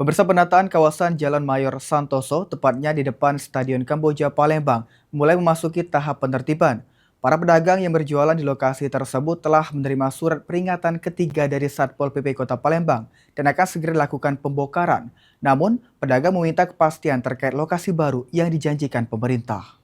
Pemirsa, penataan kawasan Jalan Mayor Santoso, tepatnya di depan Stadion Kamboja Palembang, mulai memasuki tahap penertiban. Para pedagang yang berjualan di lokasi tersebut telah menerima surat peringatan ketiga dari Satpol PP Kota Palembang dan akan segera dilakukan pembongkaran. Namun, pedagang meminta kepastian terkait lokasi baru yang dijanjikan pemerintah.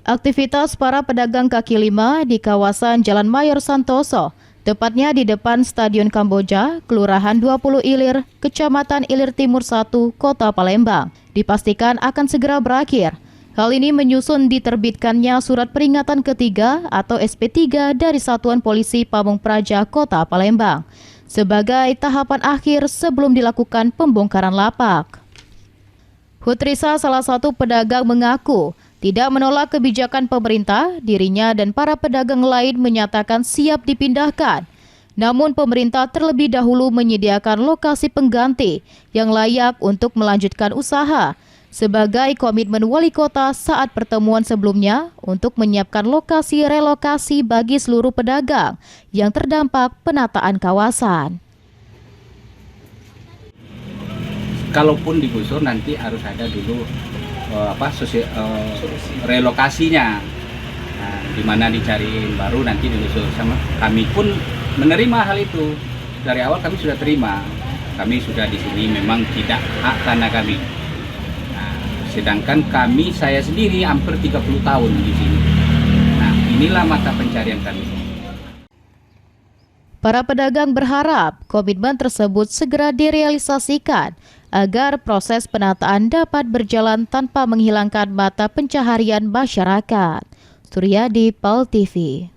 Aktivitas para pedagang kaki lima di kawasan Jalan Mayor Santoso, tepatnya di depan Stadion Kamboja, Kelurahan 20 Ilir, Kecamatan Ilir Timur 1, Kota Palembang, dipastikan akan segera berakhir. Hal ini menyusun diterbitkannya surat peringatan ketiga atau SP3 dari Satuan Polisi Pamung Praja Kota Palembang sebagai tahapan akhir sebelum dilakukan pembongkaran lapak. Hutrisa, salah satu pedagang, mengaku tidak menolak kebijakan pemerintah. Dirinya dan para pedagang lain menyatakan siap dipindahkan. Namun pemerintah terlebih dahulu menyediakan lokasi pengganti yang layak untuk melanjutkan usaha sebagai komitmen wali kota saat pertemuan sebelumnya untuk menyiapkan lokasi relokasi bagi seluruh pedagang yang terdampak penataan kawasan. Kalaupun digusur nanti harus ada dulu relokasinya, di mana dicariin baru nanti digusur. Sama kami pun menerima hal itu dari awal, kami sudah terima. Kami sudah di sini memang tidak hak tanah kami. Sedangkan saya sendiri hampir 30 tahun di sini. Nah, inilah mata pencarian kami. Para pedagang berharap komitmen tersebut segera direalisasikan agar proses penataan dapat berjalan tanpa menghilangkan mata pencaharian masyarakat. Suryadi, PAL TV.